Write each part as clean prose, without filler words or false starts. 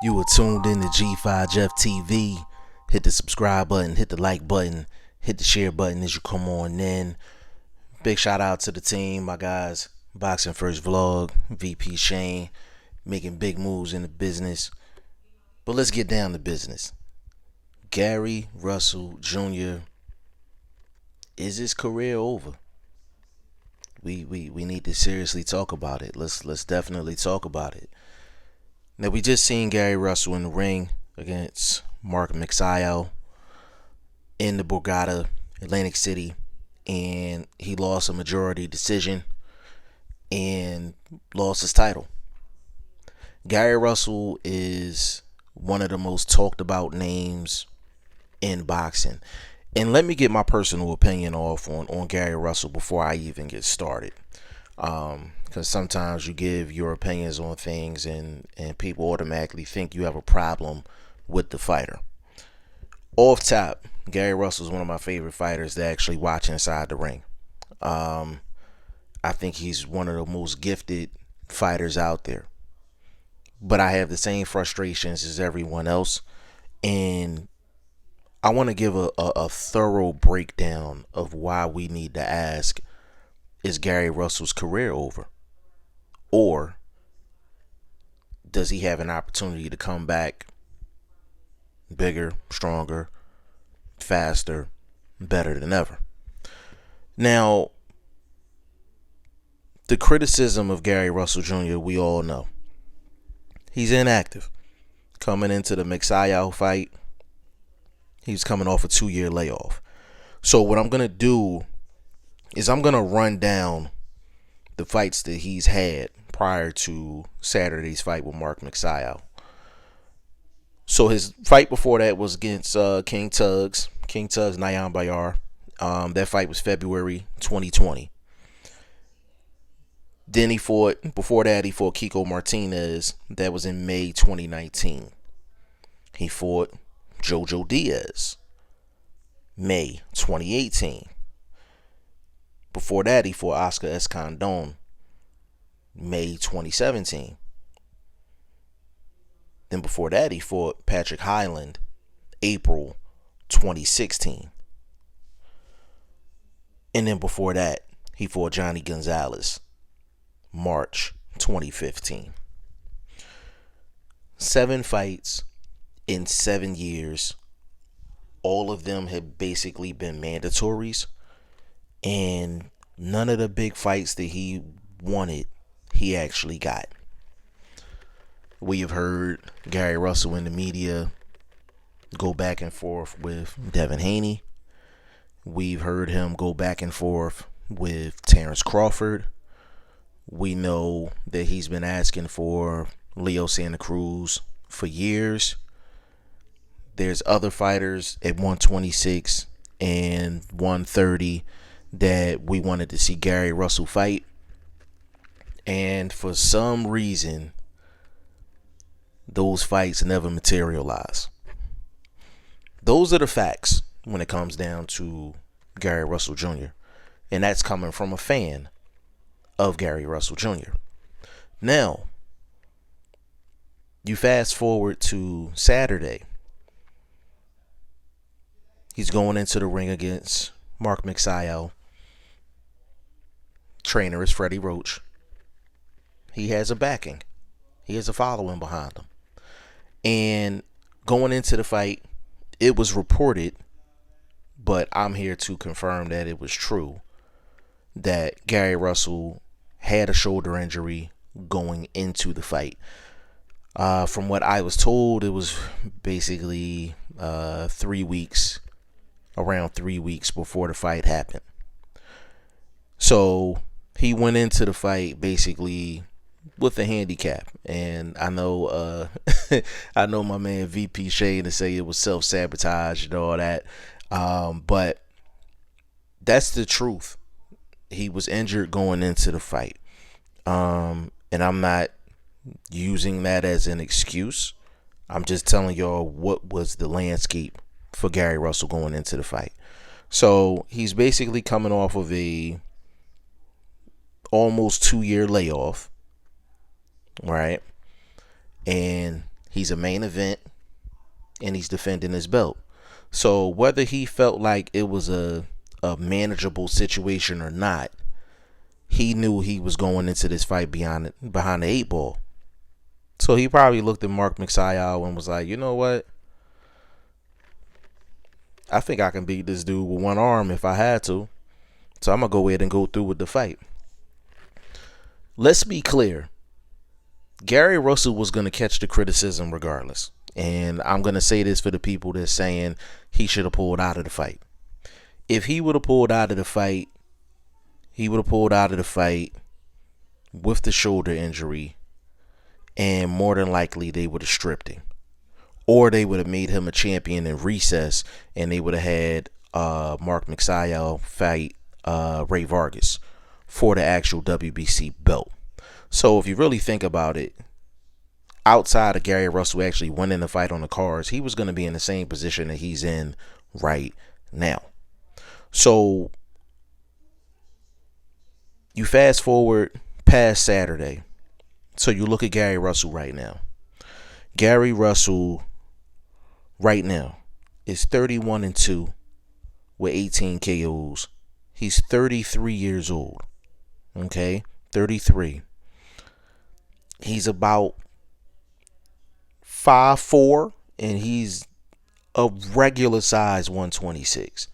You are tuned in to G5 Jeff TV. Hit the subscribe button, hit the like button, hit the share button as you come on in. Big shout out to the team, my guys. BoxingFirstVlog, VP Shane, making big moves in the business. But let's get down to business. Gary Russell Jr. Is his career over? We need to seriously talk about it. Let's definitely talk about it. Now, we just seen Gary Russell in the ring against Mark Mixayo in the Borgata, Atlantic City, and he lost a majority decision and lost his title. Gary Russell is one of the most talked about names in boxing. And let me get my personal opinion off on Gary Russell before I even get started. Because sometimes you give your opinions on things and people automatically think you have a problem with the fighter. Off top, Gary Russell is one of my favorite fighters to actually watch inside the ring. I think he's one of the most gifted fighters out there. But I have the same frustrations as everyone else. And I want to give a thorough breakdown of why we need to ask, is Gary Russell's career over? Or does he have an opportunity to come back bigger, stronger, faster, better than ever? Now, the criticism of Gary Russell Jr., we all know. He's inactive. Coming into the Mixayo fight, he's coming off a 2-year layoff. So what I'm going to do is I'm going to run down the fights that he's had prior to Saturday's fight with Mark Mixayo. So his fight before that was against King Tugs Nayan Bayar. That fight was February 2020. Then before that he fought Kiko Martinez. That was in May 2019. He fought Jojo Diaz, May 2018. Before that, he fought Oscar Escandon, May 2017. Then before that, he fought Patrick Hyland, April 2016. And then before that, he fought Johnny Gonzalez, March 2015. 7 fights in 7 years. All of them have basically been mandatories. And none of the big fights that he wanted, he actually got. We have heard Gary Russell in the media go back and forth with Devin Haney. We've heard him go back and forth with Terrence Crawford. We know that he's been asking for Leo Santa Cruz for years. There's other fighters at 126 and 130 that we wanted to see Gary Russell fight. And for some reason, those fights never materialize. Those are the facts when it comes down to Gary Russell Jr. And that's coming from a fan of Gary Russell Jr. Now, you fast forward to Saturday. He's going into the ring against Mark Mixayo. Trainer is Freddie Roach. He has a backing. He has a following behind him. And going into the fight, it was reported, but I'm here to confirm that it was true, that Gary Russell had a shoulder injury going into the fight. From what I was told, it was basically 3 weeks, around 3 weeks before the fight happened. So he went into the fight basically with a handicap, and I know I know my man VP Shane to say it was self-sabotage and all that, but that's the truth. He was injured going into the fight, and I'm not using that as an excuse. I'm just telling y'all what was the landscape for Gary Russell going into the fight. So he's basically coming off of a almost 2-year layoff, right? And he He's a main event, and he's defending his belt. So whether he felt like it was a manageable situation or not, he knew he was going into this fight behind the 8 ball. So he probably looked at Mark McSial and was like, you know what? I think I can beat this dude with one arm if I had to. So I'm going to go ahead and go through with the fight. Let's be clear. Gary Russell was going to catch the criticism regardless. And I'm going to say this for the people that's saying he should have pulled out of the fight. If he would have pulled out of the fight, he would have pulled out of the fight with the shoulder injury. And more than likely, they would have stripped him. Or they would have made him a champion in recess, and they would have had Mark McSial fight Ray Vargas for the actual WBC belt. So if you really think about it, outside of Gary Russell actually winning the fight on the cards, he was going to be in the same position that he's in right now. So you fast forward past Saturday. So you look at Gary Russell right now. Gary Russell right now is 31-2 with 18 KOs. He's 33 years old. Okay? 33. He's about 5'4", and he's a regular size 126.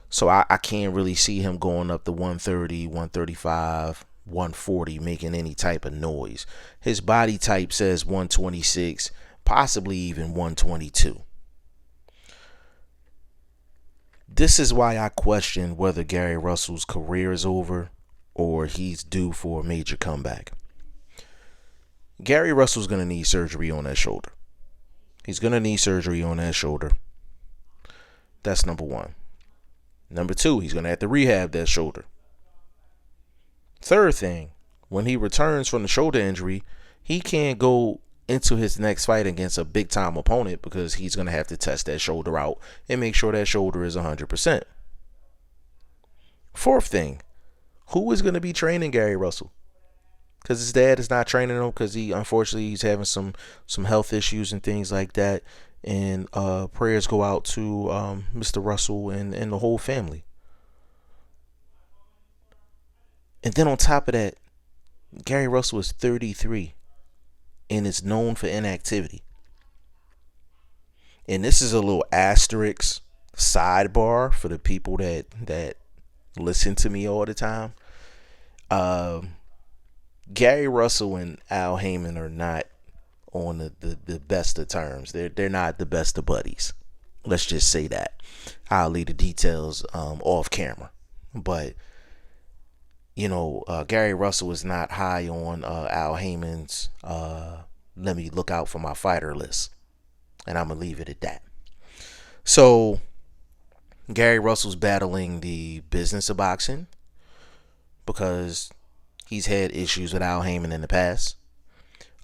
So I can't really see him going up to 130, 135, 140, making any type of noise. His body type says 126, possibly even 122. This is why I question whether Gary Russell's career is over or he's due for a major comeback. Gary Russell's going to need surgery on that shoulder. He's going to need surgery on that shoulder. That's number one. Number two, he's going to have to rehab that shoulder. Third thing, when he returns from the shoulder injury, he can't go into his next fight against a big time opponent because he's going to have to test that shoulder out and make sure that shoulder is 100%. Fourth thing, who is going to be training Gary Russell? Because his dad is not training him because unfortunately he's having some health issues and things like that. And prayers go out to Mr. Russell and the whole family. And then on top of that, Gary Russell is 33 and is known for inactivity. And this is a little asterisk sidebar for the people that listen to me all the time. Gary Russell and Al Heyman are not on the best of terms. They're not the best of buddies. Let's just say that. I'll leave the details off camera. But Gary Russell is not high on Al Heyman's let me look out for my fighter list. And I'm going to leave it at that. So Gary Russell's battling the business of boxing because he's had issues with Al Heyman in the past.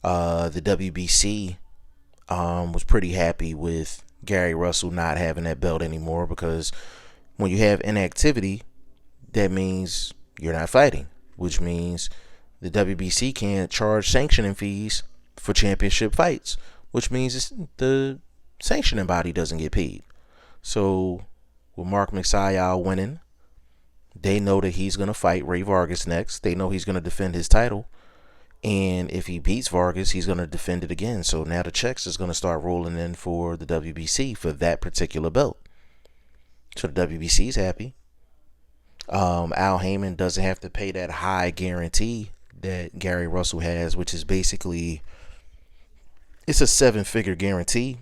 The WBC was pretty happy with Gary Russell not having that belt anymore because when you have inactivity, that means you're not fighting, which means the WBC can't charge sanctioning fees for championship fights, which means the sanctioning body doesn't get paid. So with Mark McSial winning, they know that he's going to fight Ray Vargas next. They know he's going to defend his title. And if he beats Vargas, he's going to defend it again. So now the checks is going to start rolling in for the WBC for that particular belt. So the WBC is happy. Al Heyman doesn't have to pay that high guarantee that Gary Russell has, which is basically, it's a 7-figure guarantee.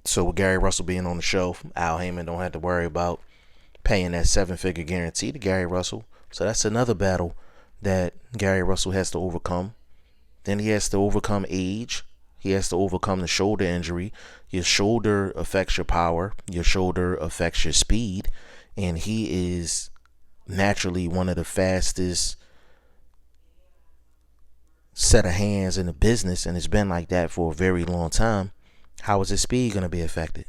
So with Gary Russell being on the show, Al Heyman don't have to worry about paying that 7-figure guarantee to Gary Russell. So that's another battle that Gary Russell has to overcome. Then he has to overcome age. He has to overcome the shoulder injury. Your shoulder affects your power. Your shoulder affects your speed. And he is naturally one of the fastest set of hands in the business, and it's been like that for a very long time. How is his speed going to be affected?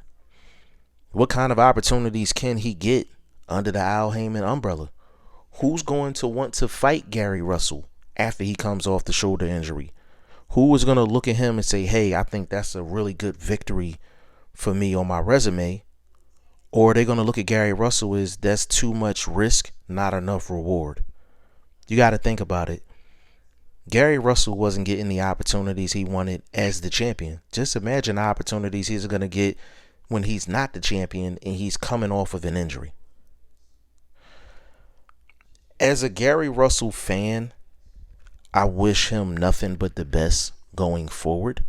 What kind of opportunities can he get under the Al Heyman umbrella? Who's going to want to fight Gary Russell after he comes off the shoulder injury? Who is going to look at him and say, hey, I think that's a really good victory for me on my resume? Or are they going to look at Gary Russell as that's too much risk, not enough reward? You got to think about it. Gary Russell wasn't getting the opportunities he wanted as the champion. Just imagine the opportunities he's going to get when he's not the champion and he's coming off of an injury. As a Gary Russell fan, I wish him nothing but the best going forward.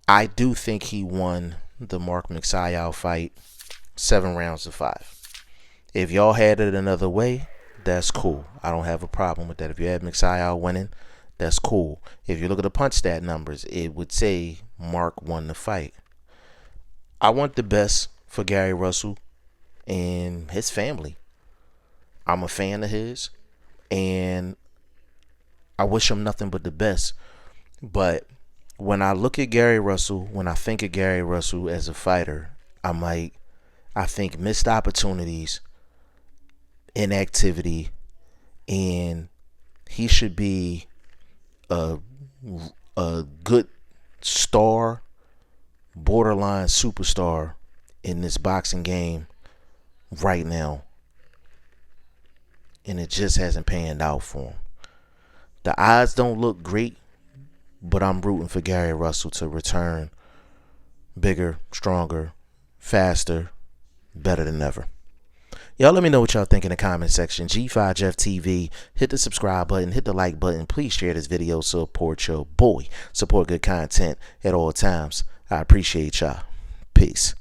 I do think he won the Mark McSial fight 7 rounds to 5. If y'all had it another way, that's cool. I don't have a problem with that. If you had McSial winning, that's cool. If you look at the punch stat numbers, it would say Mark won the fight. I want the best for Gary Russell and his family. I'm a fan of his, and I wish him nothing but the best. But when I look at Gary Russell, when I think of Gary Russell as a fighter, I think missed opportunities, inactivity, and he should be a good star, borderline superstar in this boxing game right now. And it just hasn't panned out for him. The odds don't look great, but I'm rooting for Gary Russell to return bigger, stronger, faster, better than ever. Y'all let me know what y'all think in the comment section. G5 Jeff TV. Hit the subscribe button. Hit the like button. Please share this video. Support your boy. Support good content at all times. I appreciate y'all. Peace.